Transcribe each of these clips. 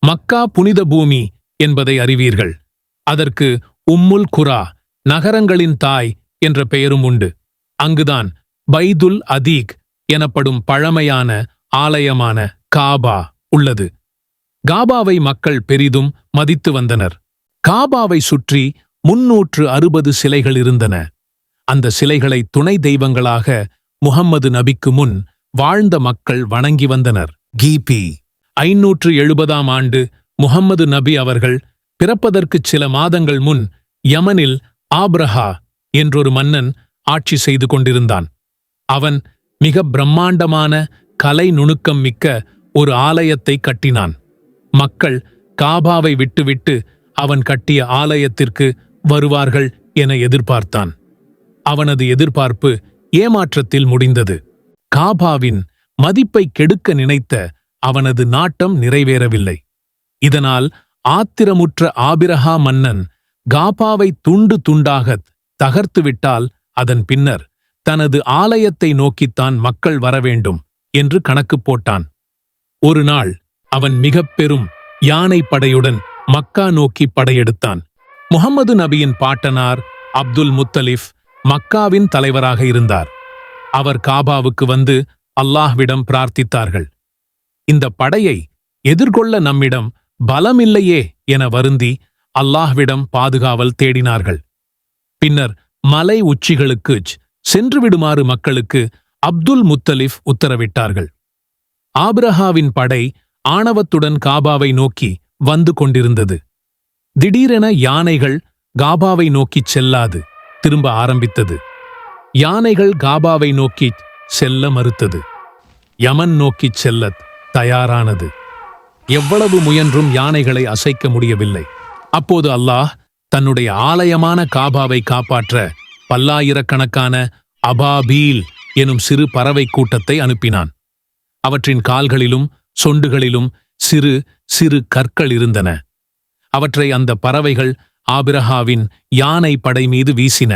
மக்கா புனித பூமி என்பதை அறிவீர்கள். அதற்கு உம்முல் குரா, நகரங்களின் தாய் என்ற பெயரும் உண்டு. அங்குதான் பைதுல் அதீக் எனப்படும் பழமையான ஆலயமான காபா உள்ளது. காபாவை மக்கள் பெரிதும் மதித்து வந்தனர். காபாவை சுற்றி 360 சிலைகள் இருந்தன. அந்த சிலைகளை துணை தெய்வங்களாக முஹம்மது நபிக்கு முன் வாழ்ந்த மக்கள் வணங்கி வந்தனர். கிபி 570ஆம் ஆண்டு முஹம்மது நபி அவர்கள் பிறப்பதற்குச் சில மாதங்கள் முன் யமனில் ஆப்ரஹா என்றொரு மன்னன் ஆட்சி செய்து கொண்டிருந்தான். அவன் மிக பிரம்மாண்டமான கலை நுணுக்கம் மிக்க ஒரு ஆலயத்தை கட்டினான். மக்கள் காபாவை விட்டுவிட்டு அவன் கட்டிய ஆலயத்திற்கு வருவார்கள் என எதிர்பார்த்தான். அவனது எதிர்பார்ப்பு ஏமாற்றத்தில் முடிந்தது. காபாவின் மதிப்பை கெடுக்க நினைத்த அவனது நாட்டம் நிறைவேறவில்லை. இதனால் ஆத்திரமுற்ற ஆபிரஹா மன்னன் காபாவை துண்டு துண்டாகத் தகர்த்துவிட்டால் அதன் பின்னர் தனது ஆலயத்தை நோக்கித்தான் மக்கள் வரவேண்டும் என்று கணக்கு போட்டான். ஒரு நாள் அவன் மிகப் பெரும் யானை படையுடன் மக்கா நோக்கி படையெடுத்தான். முஹம்மது நபியின் பாட்டனார் அப்துல் முத்தலிப் மக்காவின் தலைவராக இருந்தார். அவர் காபாவுக்கு வந்து அல்லாஹ்விடம் பிரார்த்தித்தார்கள். இந்த படையை எதிர்கொள்ள நம்மிடம் பலமில்லையே என வருந்தி அல்லாஹ்விடம் பாதுகாவல் தேடினார்கள். பின்னர் மலை உச்சிகளுக்குச் சென்றுவிடுமாறு மக்களுக்கு அப்துல் முத்தலிப் உத்தரவிட்டார்கள். ஆபிரஹாவின் படை ஆணவத்துடன் காபாவை நோக்கி வந்து கொண்டிருந்தது. திடீரென யானைகள் காபாவை நோக்கிச் செல்லாது திரும்ப ஆரம்பித்தது. யானைகள் காபாவை நோக்கிச் செல்ல மறுத்தது. யமன் நோக்கிச் செல்லத் தயாரானது. எவ்வளவு முயன்றும் யானைகளை அசைக்க முடியவில்லை. அப்போது அல்லாஹ் தன்னுடைய ஆலயமான காபாவை காப்பாற்ற பல்லாயிரக்கணக்கான அபாபீல் எனும் சிறு பறவை கூட்டத்தை அனுப்பினான். அவற்றின் கால்களிலும் சொண்டுகளிலும் சிறு சிறு கற்கள் இருந்தன. அவற்றை அந்த பறவைகள் ஆபிரஹாவின் யானை படை மீது வீசின.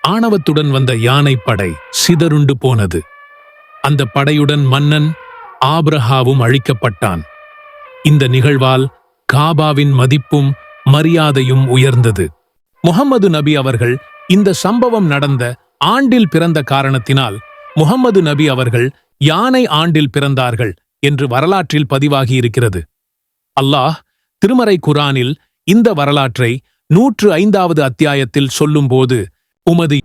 ஆணவத்துடன் வந்த யானை படை சிதறுண்டு போனது. அந்த படையுடன் மன்னன் ஆபிரஹாவும் அழிக்கப்பட்டான். இந்த நிகழ்வால் காபாவின் மதிப்பும் மரியாதையும் உயர்ந்தது. முஹம்மது நபி அவர்கள் இந்த சம்பவம் நடந்த ஆண்டில் பிறந்த காரணத்தினால் முஹம்மது நபி அவர்கள் யானை ஆண்டில் பிறந்தார்கள் என்று வரலாற்றில் பதிவாகியிருக்கிறது. அல்லாஹ் திருமறை குரானில் இந்த வரலாற்றை 105வது அத்தியாயத்தில் சொல்லும்போது உமது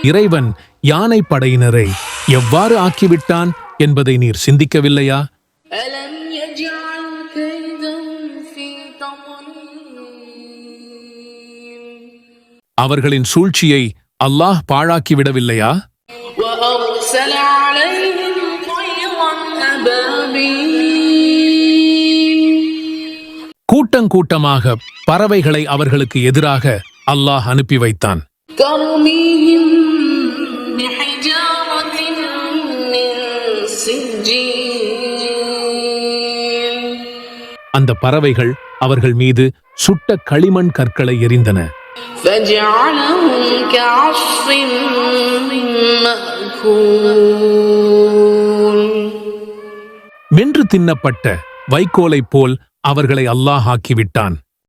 இறைவன் யானை படையினரை எவ்வாறு ஆக்கிவிட்டான் என்பதை நீர் சிந்திக்கவில்லையா? அவர்களின் சூழ்ச்சியை அல்லாஹ் பாழாக்கிவிடவில்லையா? கூட்டங்கூட்டமாக பறவைகளை அவர்களுக்கு எதிராக அல்லாஹ் அனுப்பி வைத்தான். அந்த பறவைகள் அவர்கள் மீது சுட்ட களிமண் கற்களை எறிந்தன. மென்று தின்னப்பட்ட வைக்கோலைப் போல் அவர்களை அல்லாஹ் ஆக்கிவிட்டான்.